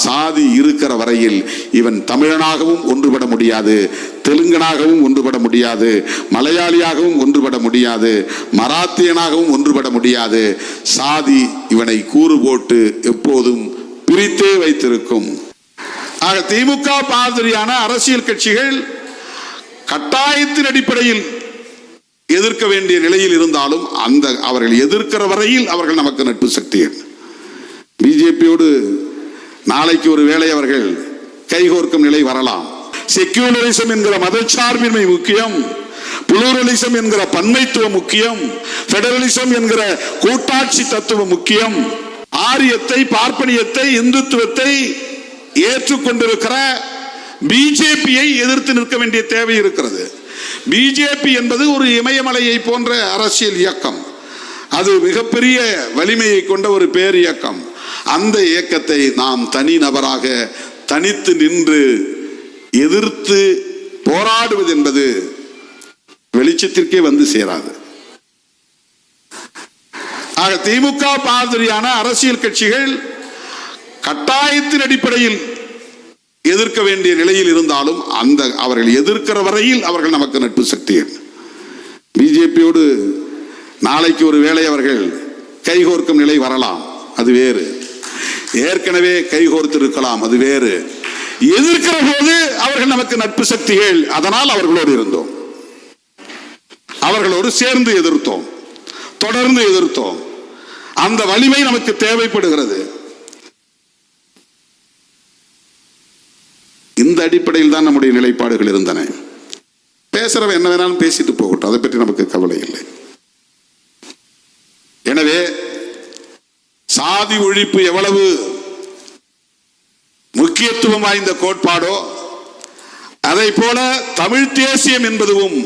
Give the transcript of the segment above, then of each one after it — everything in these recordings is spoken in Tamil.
சாதி இருக்கிற வரையில் இவன் தமிழனாகவும் ஒன்றுபட முடியாது, தெலுங்கனாகவும் ஒன்றுபட முடியாது, மலையாளியாகவும் ஒன்றுபட முடியாது, மராத்தியனாகவும் ஒன்றுபட முடியாது. சாதி இவனை கூறு போட்டு எப்போதும் பிரித்தே வைத்திருக்கும். ஆக திமுக மாதிரியான அரசியல் கட்சிகள் கட்டாயத்தின் அடிப்படையில் எதிர்க்க வேண்டிய நிலையில் இருந்தாலும் அவர்கள் எதிர்க்கிற வரையில் அவர்கள் நமக்கு நட்பு சக்திகள். பிஜேபியோடு நாளைக்கு ஒரு வேளை அவர்கள் கைகோர்க்கும் நிலை வரலாம். செக்யூலரிசம் என்கிற மதச்சார்பின்மை முக்கியம், புளூரலிசம் என்கிற பன்மைத்துவம் முக்கியம், பெடரலிசம் என்கிற கூட்டாட்சி தத்துவம் முக்கியம். ஆரியத்தை, பார்ப்பனியத்தை, இந்துத்துவத்தை ஏற்றுக்கொண்டிருக்கிற பிஜேபியை எதிர்த்து நிற்க வேண்டிய தேவை இருக்கிறது. பிஜேபி என்பது ஒரு இமயமலையை போன்ற அரசியல் இயக்கம். அது மிகப்பெரிய வலிமையை கொண்ட ஒரு பேர் இயக்கம். அந்த இயக்கத்தை நாம் தனி நபராக தனித்து நின்று எதிர்த்து போராடுவது என்பது வெளிச்சத்திற்கே வந்து சேராது. ஆக திமுக மாதிரியான அரசியல் கட்சிகள் கட்டாயத்தின் அடிப்படையில் எதிர்க்க வேண்டிய நிலையில் இருந்தாலும் அவர்கள் எதிர்க்கிற வரையில் அவர்கள் நமக்கு நட்பு சக்திகள். பிஜேபியோடு நாளைக்கு ஒரு வேளை அவர்கள் கைகோர்க்கும் நிலை வரலாம், அது வேறு. ஏற்கனவே கைகோர்த்து இருக்கலாம், அது வேறு. எதிர்க்கிற போது அவர்கள் நமக்கு நட்பு சக்திகள். அதனால் அவர்களோடு இருந்தோம், அவர்களோடு சேர்ந்து எதிர்த்தோம், தொடர்ந்து எதிர்த்தோம். அந்த வலிமை நமக்கு தேவைப்படுகிறது. இந்த அடிப்படையில் தான் நம்முடைய நிலைப்பாடுகள் இருந்தன. பேசுறவன் என்ன வேணாலும் பேசிட்டு போகட்டும், அதை பற்றி நமக்கு கவலை இல்லை. எனவே சாதி ஒழிப்பு எவ்வளவு முக்கியத்துவம் வாய்ந்த கோட்பாடோ அதை போல தமிழ் தேசியம் என்பதும்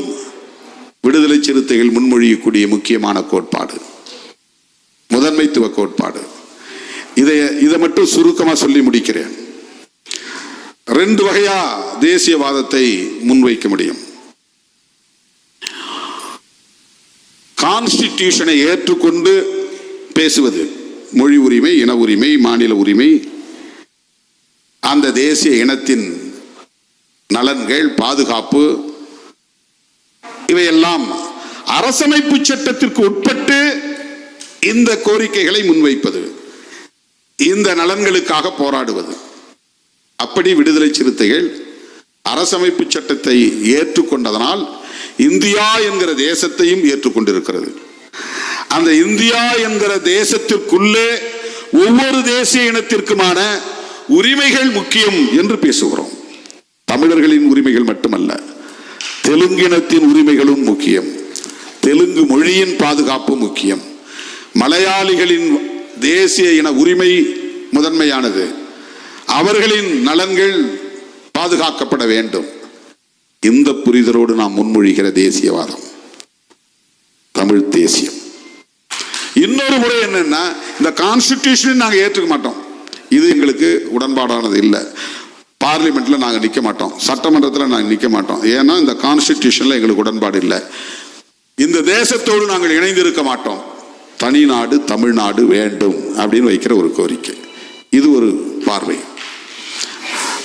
விடுதலை சிறுத்தைகள் முன்மொழியக்கூடிய முக்கியமான கோட்பாடு, முதன்மைத்துவ கோட்பாடு. இதை மட்டும் சுருக்கமாக சொல்லி முடிக்கிறேன். 2 வகையா தேசியவாதத்தை முன்வைக்க முடியும். கான்ஸ்டிடியூஷனை ஏற்றுக்கொண்டு பேசுவது, மொழி உரிமை, இன உரிமை, மாநில உரிமை, அந்த தேசிய இனத்தின் நலன்கள், பாதுகாப்பு, இவையெல்லாம் அரசமைப்பு சட்டத்திற்கு உட்பட்டு இந்த கோரிக்கைகளை முன்வைப்பது, இந்த நலன்களுக்காக போராடுவது. அப்படி விடுதலை சிறுத்தைகள் அரசமைப்பு சட்டத்தை ஏற்றுக்கொண்டதனால் இந்தியா என்கிற தேசத்தையும் ஏற்றுக்கொண்டிருக்கிறது. அந்த இந்தியா என்கிற தேசத்திற்குள்ளே ஒவ்வொரு தேசிய இனத்திற்குமான உரிமைகள் முக்கியம் என்று பேசுகிறோம். தமிழர்களின் உரிமைகள் மட்டுமல்ல, தெலுங்கினத்தின் உரிமைகளும் முக்கியம், தெலுங்கு மொழியின் பாதுகாப்பு முக்கியம், மலையாளிகளின் தேசிய இன உரிமை முதன்மையானது, அவர்களின் நலன்கள் பாதுகாக்கப்பட வேண்டும். இந்த புரிதலோடு நாம் முன்மொழிகிற தேசியவாதம் தமிழ் தேசியம். இன்னொரு முறை என்னன்னா, இந்த கான்ஸ்டிடியூஷன் நாங்கள் ஏற்றுக்க மாட்டோம், இது எங்களுக்கு உடன்பாடானது இல்லை. பார்லிமெண்ட்ல நாங்கள் நிற்க மாட்டோம், சட்டமன்றத்தில் நாங்கள் நிற்க மாட்டோம், ஏன்னா இந்த கான்ஸ்டிடியூஷன்ல எங்களுக்கு உடன்பாடு இல்லை, இந்த தேசத்தோடு நாங்கள் இணைந்திருக்க மாட்டோம், தனி நாடு தமிழ்நாடு வேண்டும் அப்படின்னு வைக்கிற ஒரு கோரிக்கை. இது ஒரு பார்வை.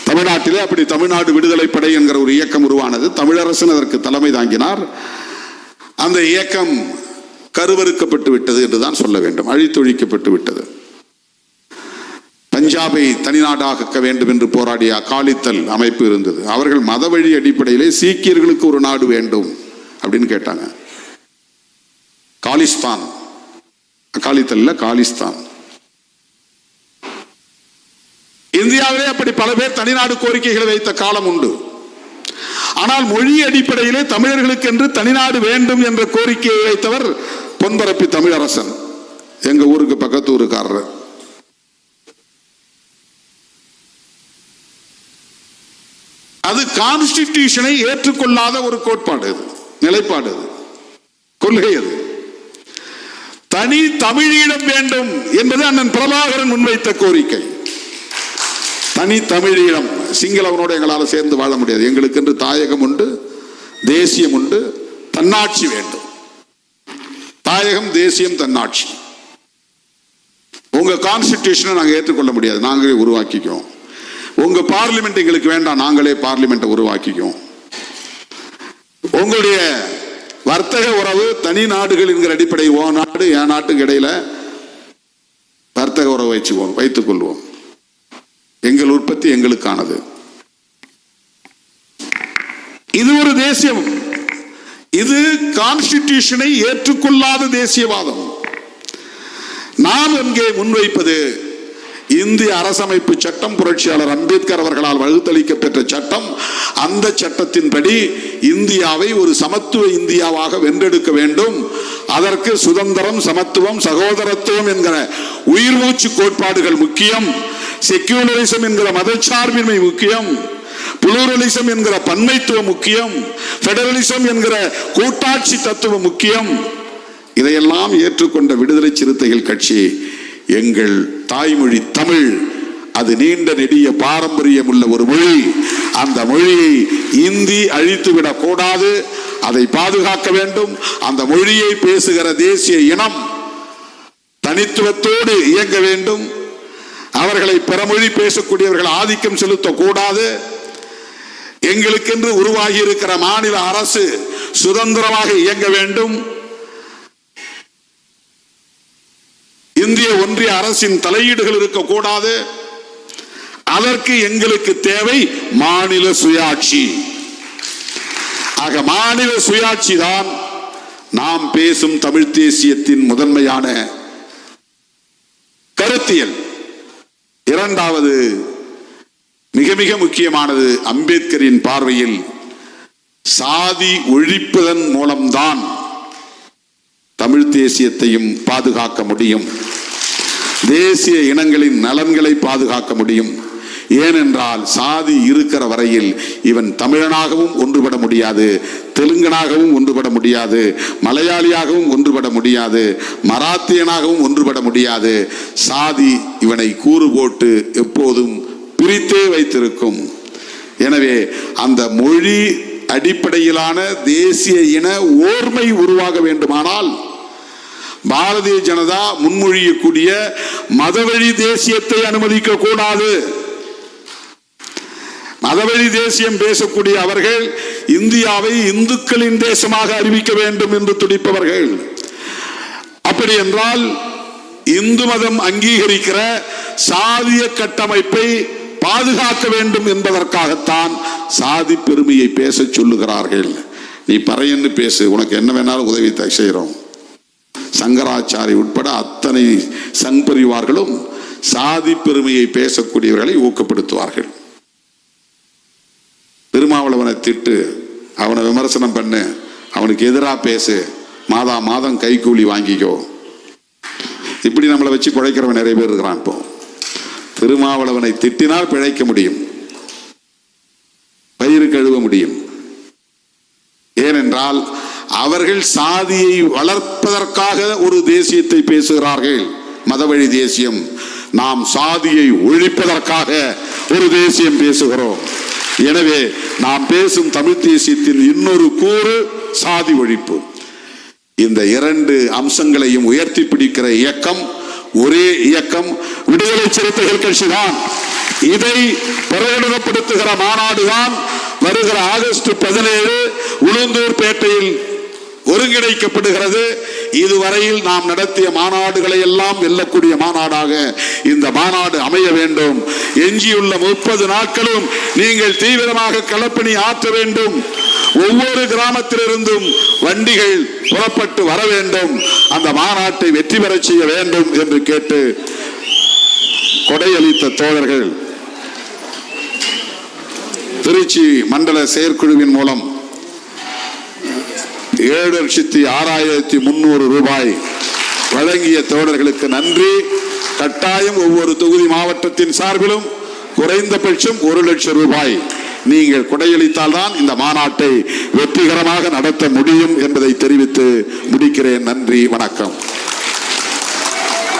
தமிழ்நாட்டிலே அப்படி தமிழ்நாடு விடுதலை படை என்கிற ஒரு இயக்கம் உருவானது. தமிழரசன் அதற்கு தலைமை தாங்கினார். அந்த இயக்கம் கருவறுக்கப்பட்டு விட்டது என்றுதான் சொல்ல வேண்டும், அழித்தொழிக்கப்பட்டு விட்டது. பஞ்சாபை தனிநாடாக்க வேண்டும் என்று போராடிய அகாலித்தல் அமைப்பு இருந்தது. அவர்கள் மத வழி அடிப்படையிலே சீக்கியர்களுக்கு ஒரு நாடு வேண்டும் அப்படின்னு கேட்டாங்க. காலிஸ்தான், அகாலித்தல்ல காலிஸ்தான். இந்தியாவிலே அப்படி பல பேர் தனிநாடு கோரிக்கைகளை வைத்த காலம் உண்டு. ஆனால் மொழி அடிப்படையிலே தமிழர்களுக்கு என்று தனிநாடு வேண்டும் என்ற கோரிக்கையை வைத்தவர் பொன்பரப்பி தமிழரசன், எங்க ஊருக்கு பக்கத்து ஊருக்காரர். அது கான்ஸ்டிடியூஷனை ஏற்றுக்கொள்ளாத ஒரு கோட்பாடு, நிலைப்பாடு, கொள்கை. அது தனி தமிழீழம் வேண்டும் என்பது அண்ணன் பிரபாகரன் முன்வைத்த கோரிக்கை. தனி தமிழீழம், சிங்களவனோடு எங்களால் சேர்ந்து வாழ முடியாது, எங்களுக்கு என்று தாயகம் உண்டு, தேசியம் உண்டு, தன்னாட்சி வேண்டும். தாயகம், தேசியம், தன்னாட்சி. உங்க கான்ஸ்டிடியூஷனை நாங்கள் ஏற்றுக்கொள்ள முடியாது, நாங்களே உருவாக்கிக்குவோம். உங்க பார்லிமெண்ட் எங்களுக்கு வேண்டாம், நாங்களே பார்லிமெண்ட்டை உருவாக்கிக்குவோம். உங்களுடைய வர்த்தக உறவு தனி நாடுகள் என்கிற அடிப்படை, ஓ நாடு என் நாட்டுக்கு இடையில வர்த்தக உறவு வைத்துக் கொள்வோம். எங்கள் உற்பத்தி எங்களுக்கானது. இது ஒரு தேசியம். இது கான்ஸ்டிடியூஷனை ஏற்றுக்கொள்ளாத தேசியவாதம். நாம் இங்கே முன்வைப்பது இந்திய அரசமைப்பு சட்டம், புரட்சியாளர் அம்பேத்கர் அவர்களால் வகுத்தளிக்கப்பெற்ற சட்டம். அந்த சட்டத்தின்படி இந்தியாவை ஒரு சமத்துவ இந்தியாவாக வென்றெடுக்க வேண்டும். அதற்கு சுதந்திரம், சமத்துவம், சகோதரத்துவம் என்கிற உயிர் மூச்சு கோட்பாடுகள் முக்கியம். செக்யூலரிசம் என்கிற மதச்சார்பின்மை முக்கியம். புளூரலிசம் என்கிற பன்மைத்துவம் முக்கியம். பெடரலிசம் என்கிற கூட்டாட்சி தத்துவம் முக்கியம். இதையெல்லாம் ஏற்றுக்கொண்ட விடுதலை சிறுத்தைகள் கட்சி, எங்கள் தாய்மொழி தமிழ், அது நீண்ட நெடிய பாரம்பரியம் உள்ள ஒரு மொழி. அந்த மொழியை இந்தி அழித்துவிடக் கூடாது, அதை பாதுகாக்க வேண்டும். அந்த மொழியை பேசுகிற தேசிய இனம் தனித்துவத்தோடு இயங்க வேண்டும். அவர்களை பிறமொழி பேசக்கூடியவர்கள் ஆதிக்கம் செலுத்தக்கூடாது. எங்களுக்கென்று உருவாகி இருக்கிற மாநில அரசு சுதந்திரமாக இயங்க வேண்டும். இந்திய ஒன்றிய அரசின் தலையீடுகள் இருக்கக்கூடாது. அதற்கு எங்களுக்கு தேவை மாநில சுயாட்சி. ஆக மாநில சுயாட்சி தான் நாம் பேசும் தமிழ் தேசியத்தின் முதன்மையான கருத்தியல். இரண்டாவது மிக மிக முக்கியமானது, அம்பேத்கரின் பார்வையில் சாதி ஒழிப்பதன் மூலம்தான் தமிழ் தேசியத்தையும் பாதுகாக்க முடியும், தேசிய இனங்களின் நலன்களை பாதுகாக்க முடியும். ஏனென்றால் சாதி இருக்கிற வரையில் இவன் தமிழனாகவும் ஒன்றுபட முடியாது, தெலுங்கனாகவும் ஒன்றுபட முடியாது, மலையாளியாகவும் ஒன்றுபட முடியாது, மராத்தியனாகவும் ஒன்றுபட முடியாது. சாதி இவனை கூறு போட்டு எப்போதும் பிரித்தே வைத்திருக்கும். எனவே அந்த மொழி அடிப்படையிலான தேசிய இன ஓர்மை உருவாக வேண்டுமானால் பாரதிய ஜனதா முன்மொழியக்கூடிய மதவழி தேசியத்தை அனுமதிக்க கூடாது. மதவழி தேசியம் பேசக்கூடிய அவர்கள் இந்தியாவை இந்துக்களின் தேசமாக அறிவிக்க வேண்டும் என்று துடிப்பவர்கள். அப்படி என்றால் இந்து மதம் அங்கீகரிக்கிற சாதிய கட்டமைப்பை பாதுகாக்க வேண்டும் என்பதற்காகத்தான் சாதி பெருமையை பேச சொல்லுகிறார்கள். நீ பறையன்னு பேசு, உனக்கு என்ன வேணாலும் உதவி செய்கிறோம். சங்கராச்சாரி உட்பட அத்தனை சங் பரிவார்களும் சாதி பெருமையை பேசக்கூடியவர்களை ஊக்கப்படுத்துவார்கள். திருமாவளவனை திட்டு, அவனை விமர்சனம் பண்ணு, அவனுக்கு எதிராக பேசு, மாதா மாதம் கைக்கூலி வாங்கிக்கோ. இப்படி நம்மளை வச்சு பிழைக்கிறவன் நிறைய பேர் இருக்கிறான். இப்போ திருமாவளவனை திட்டினால் பிழைக்க முடியும், பயிறு கழுவ முடியும். ஏனென்றால் அவர்கள் சாதியை வளர்ப்பதற்காக ஒரு தேசியத்தை பேசுகிறார்கள், மதவழி தேசியம். நாம் சாதியை ஒழிப்பதற்காக ஒரு தேசியம் பேசுகிறோம். எனவே நாம் பேசும் தமிழ் தேசியத்தின் இன்னொரு கூறு சாதி ஒழிப்பு. இந்த இரண்டு அம்சங்களையும் உயர்த்தி பிடிக்கிற இயக்கம் ஒரே இயக்கம் விடுதலை சிறுத்தைகள் கட்சி தான். இதை பிரகடனப்படுத்துகிற மாநாடுதான் வருகிற ஆகஸ்ட் 17 உளுந்தூர்பேட்டையில் ஒருங்கிணைக்கப்படுகிறது. இதுவரையில் நாம் நடத்திய மாநாடுகளை எல்லாம் வெல்லக்கூடிய மாநாடாக இந்த மாநாடு அமைய வேண்டும். எஞ்சியுள்ள 30 நாட்களும் நீங்கள் தீவிரமாக களப்பணி ஆற்ற வேண்டும். ஒவ்வொரு கிராமத்திலிருந்தும் வண்டிகள் புறப்பட்டு வர வேண்டும். அந்த மாநாட்டை வெற்றி பெற செய்ய வேண்டும் என்று கேட்டு கொடையளித்த தோழர்கள் திருச்சி மண்டல செயற்குழுவின் மூலம் 7,06,300 ரூபாய் வழங்கிய தோழர்களுக்கு நன்றி. கட்டாயம் ஒவ்வொரு தொகுதி மாவட்டத்தின் சார்பிலும் குறைந்தபட்சம் 1 லட்சம் ரூபாய் நீங்கள் கொடையளித்தால் தான் இந்த மாநாட்டை வெற்றிகரமாக நடத்த முடியும் என்பதை தெரிவித்து முடிக்கிறேன். நன்றி, வணக்கம்.